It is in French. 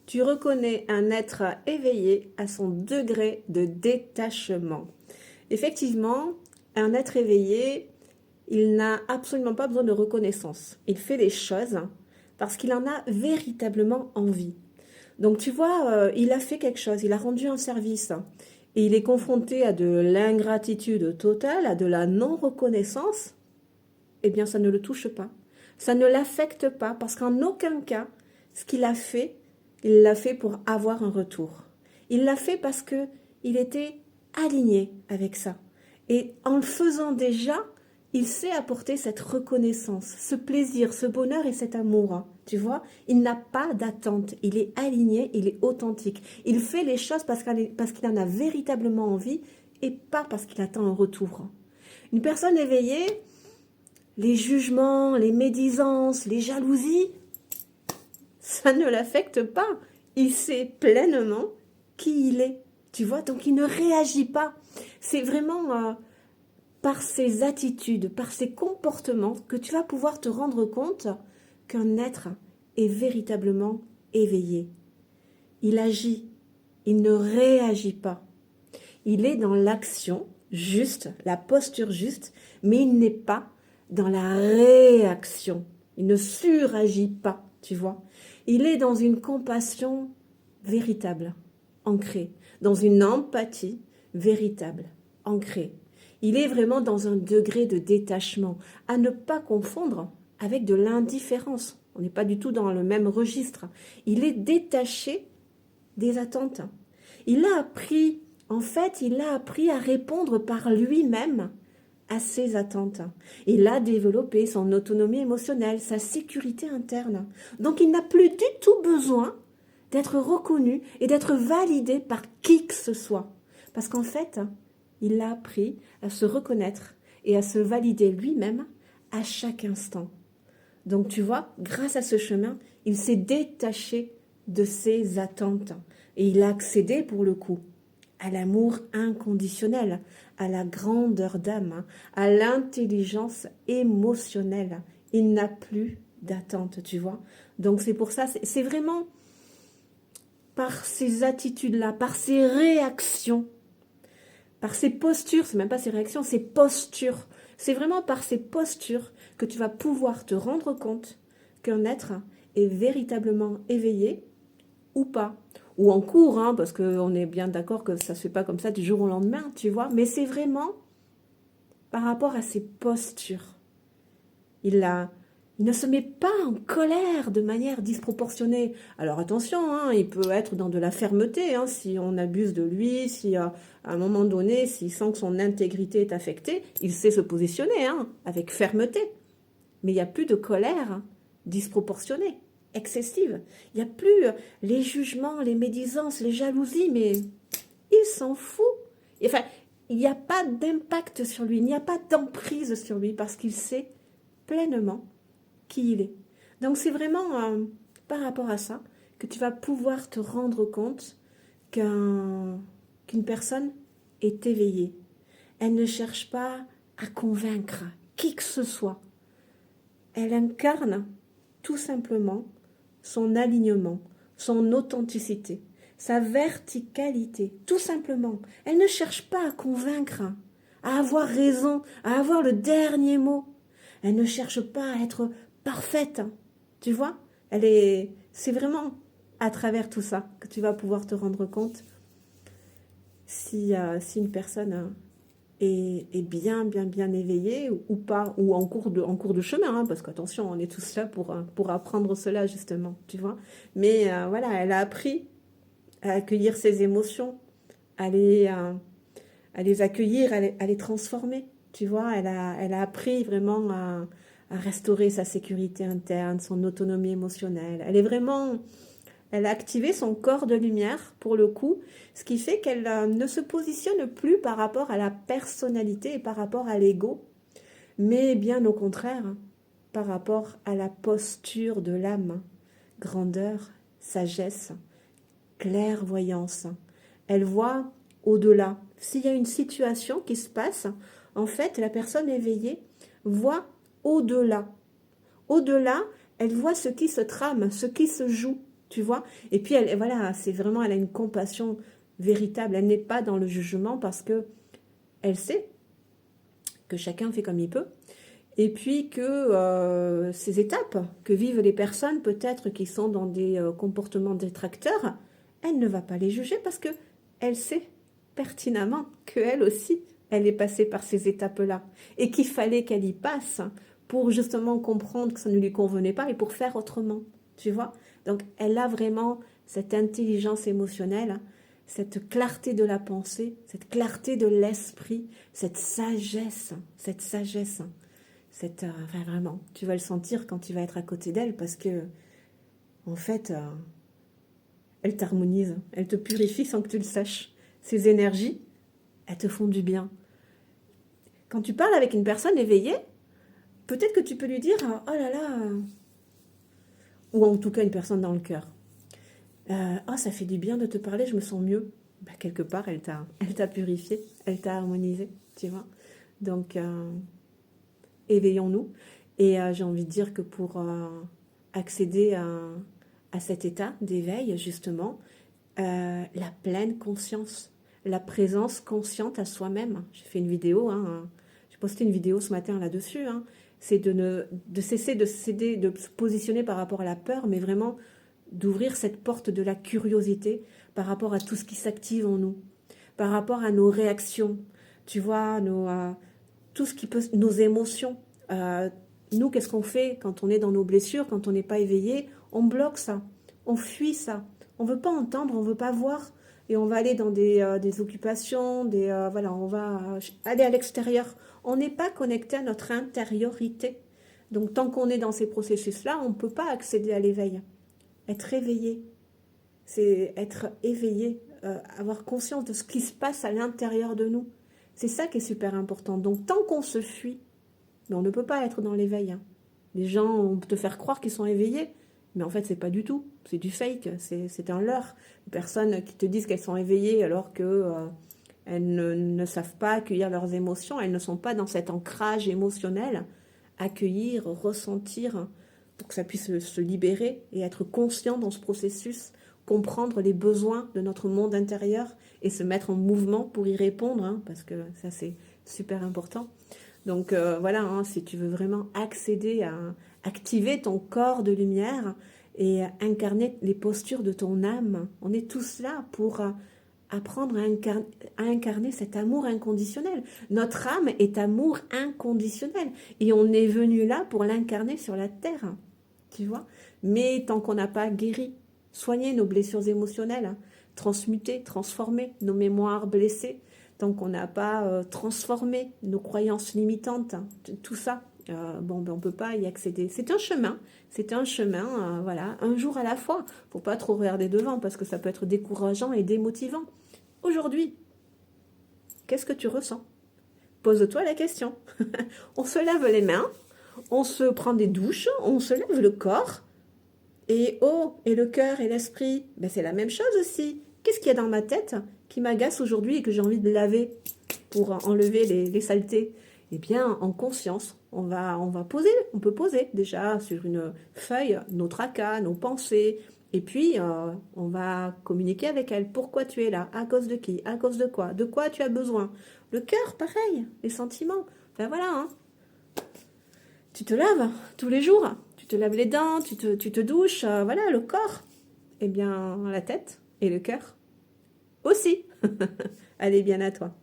Tu reconnais un être éveillé à son degré de détachement. Effectivement, un être éveillé, il n'a absolument pas besoin de reconnaissance. Il fait les choses parce qu'il en a véritablement envie. Donc tu vois, il a fait quelque chose, il a rendu un service et il est confronté à de l'ingratitude totale, à de la non-reconnaissance, eh bien ça ne le touche pas. Ça ne l'affecte pas parce qu'en aucun cas, ce qu'il a fait, il l'a fait pour avoir un retour. Il l'a fait parce que il était aligné avec ça. Et en le faisant déjà, il sait apporter cette reconnaissance, ce plaisir, ce bonheur et cet amour. Tu vois, il n'a pas d'attente. Il est aligné, il est authentique. Il fait les choses parce qu'il en a véritablement envie et pas parce qu'il attend un retour. Une personne éveillée, les jugements, les médisances, les jalousies, ça ne l'affecte pas. Il sait pleinement qui il est. Tu vois, donc il ne réagit pas. C'est vraiment par ses attitudes, par ses comportements que tu vas pouvoir te rendre compte qu'un être est véritablement éveillé. Il agit, il ne réagit pas. Il est dans l'action juste, la posture juste, mais il n'est pas dans la réaction. Il ne suragit pas, tu vois. Il est dans une compassion véritable, ancrée, dans une empathie véritable, ancrée. Il est vraiment dans un degré de détachement, à ne pas confondre avec de l'indifférence. On n'est pas du tout dans le même registre. Il est détaché des attentes. Il a appris, en fait, il a appris à répondre par lui-même à ses attentes. Il a développé son autonomie émotionnelle, sa sécurité interne. Donc il n'a plus du tout besoin d'être reconnu et d'être validé par qui que ce soit. Parce qu'en fait, il a appris à se reconnaître et à se valider lui-même à chaque instant. Donc tu vois, grâce à ce chemin, il s'est détaché de ses attentes et il a accédé pour le coup à l'amour inconditionnel, à la grandeur d'âme, à l'intelligence émotionnelle. Il n'a plus d'attente, tu vois. Donc c'est pour ça, c'est vraiment par ces attitudes-là, par ces réactions, par ces postures, c'est même pas ces réactions, ces postures. C'est vraiment par ces postures que tu vas pouvoir te rendre compte qu'un être est véritablement éveillé ou pas. Ou en cours, hein, parce qu'on est bien d'accord que ça ne se fait pas comme ça du jour au lendemain, tu vois. Mais c'est vraiment par rapport à ses postures. Il ne se met pas en colère de manière disproportionnée. Alors attention, hein, il peut être dans de la fermeté, hein, si on abuse de lui, si à un moment donné, s'il sent que son intégrité est affectée, il sait se positionner hein, avec fermeté. Mais il n'y a plus de colère disproportionnée, excessive. Il n'y a plus les jugements, les médisances, les jalousies, mais il s'en fout. Enfin, il n'y a pas d'impact sur lui, il n'y a pas d'emprise sur lui parce qu'il sait pleinement qui il est. Donc c'est vraiment par rapport à ça que tu vas pouvoir te rendre compte qu'une personne est éveillée. Elle ne cherche pas à convaincre qui que ce soit. Elle incarne tout simplement son alignement, son authenticité, sa verticalité, tout simplement. Elle ne cherche pas à convaincre, à avoir raison, à avoir le dernier mot. Elle ne cherche pas à être parfaite, tu vois. C'est vraiment à travers tout ça que tu vas pouvoir te rendre compte si une personne est bien éveillée ou pas, ou en cours de chemin, hein, parce qu'attention, on est tous là pour apprendre cela, justement, tu vois. Mais voilà, elle a appris à accueillir ses émotions, à les accueillir, à les transformer, tu vois. Elle a appris vraiment à restaurer sa sécurité interne, son autonomie émotionnelle. Elle a activé son corps de lumière, pour le coup, ce qui fait qu'elle ne se positionne plus par rapport à la personnalité et par rapport à l'ego, mais bien au contraire, par rapport à la posture de l'âme, grandeur, sagesse, clairvoyance. Elle voit au-delà. S'il y a une situation qui se passe, en fait, la personne éveillée voit au-delà. Au-delà, elle voit ce qui se trame, ce qui se joue. tu vois. Et puis, elle, voilà, c'est vraiment, elle a une compassion véritable. Elle n'est pas dans le jugement parce que elle sait que chacun fait comme il peut. Et puis que ces étapes que vivent les personnes, peut-être qui sont dans des comportements détracteurs, elle ne va pas les juger parce que elle sait pertinemment qu'elle aussi, elle est passée par ces étapes-là et qu'il fallait qu'elle y passe pour justement comprendre que ça ne lui convenait pas et pour faire autrement, tu vois. Donc, elle a vraiment cette intelligence émotionnelle, cette clarté de la pensée, cette clarté de l'esprit, cette sagesse. Enfin, vraiment, tu vas le sentir quand tu vas être à côté d'elle parce que, en fait, elle t'harmonise, elle te purifie sans que tu le saches. Ces énergies, elles te font du bien. Quand tu parles avec une personne éveillée, peut-être que tu peux lui dire oh là là, ou en tout cas une personne dans le cœur. Oh, ça fait du bien de te parler, je me sens mieux. Bah, quelque part, elle t'a purifié, elle t'a harmonisé, tu vois. Donc, éveillons-nous. Et j'ai envie de dire que pour accéder à cet état d'éveil, justement, la pleine conscience, la présence consciente à soi-même. J'ai fait une vidéo, hein, j'ai posté une vidéo ce matin là-dessus. Hein. C'est de cesser de céder, de se positionner par rapport à la peur, mais vraiment d'ouvrir cette porte de la curiosité par rapport à tout ce qui s'active en nous, par rapport à nos réactions, tu vois, tout ce qui peut, nos émotions. Nous, qu'est-ce qu'on fait quand on est dans nos blessures, quand on n'est pas éveillé? On bloque ça, on fuit ça. On veut pas entendre, on veut pas voir, et on va aller dans des occupations, voilà, on va aller à l'extérieur. On n'est pas connecté à notre intériorité. Donc, tant qu'on est dans ces processus-là, on ne peut pas accéder à l'éveil. Être éveillé, c'est être éveillé, avoir conscience de ce qui se passe à l'intérieur de nous. C'est ça qui est super important. Donc, tant qu'on se fuit, mais on ne peut pas être dans l'éveil. Hein. Les gens vont te faire croire qu'ils sont éveillés, mais en fait, c'est pas du tout. C'est du fake, c'est un leurre. Les personnes qui te disent qu'elles sont éveillées alors que elles ne savent pas accueillir leurs émotions, elles ne sont pas dans cet ancrage émotionnel, accueillir, ressentir, pour que ça puisse se libérer et être conscient dans ce processus, comprendre les besoins de notre monde intérieur et se mettre en mouvement pour y répondre, hein, parce que ça, c'est super important. Donc voilà, hein, si tu veux vraiment accéder à activer ton corps de lumière et incarner les postures de ton âme, on est tous là pour apprendre à incarner cet amour inconditionnel. Notre âme est amour inconditionnel et on est venu là pour l'incarner sur la terre, tu vois. Mais tant qu'on n'a pas guéri, soigné nos blessures émotionnelles, hein, transmuté, transformé nos mémoires blessées, tant qu'on n'a pas transformé nos croyances limitantes, hein, tout ça, bon, ben, on ne peut pas y accéder. C'est un chemin, voilà, un jour à la fois. Faut pas trop regarder devant parce que ça peut être décourageant et démotivant. Aujourd'hui, qu'est-ce que tu ressens? Pose-toi la question. On se lave les mains, on se prend des douches, on se lève le corps, et le cœur et l'esprit, ben c'est la même chose aussi. Qu'est-ce qu'il y a dans ma tête qui m'agace aujourd'hui et que j'ai envie de laver pour enlever les saletés? Eh bien, en conscience, on peut poser déjà sur une feuille nos tracas, nos pensées, et puis on va communiquer avec elle. Pourquoi tu es là? À cause de qui? À cause de quoi? De quoi tu as besoin? Le cœur, pareil, les sentiments. Ben voilà, hein. Tu te laves tous les jours, tu te laves les dents, tu te douches, voilà, le corps. Eh bien, la tête et le cœur aussi. Allez, bien à toi.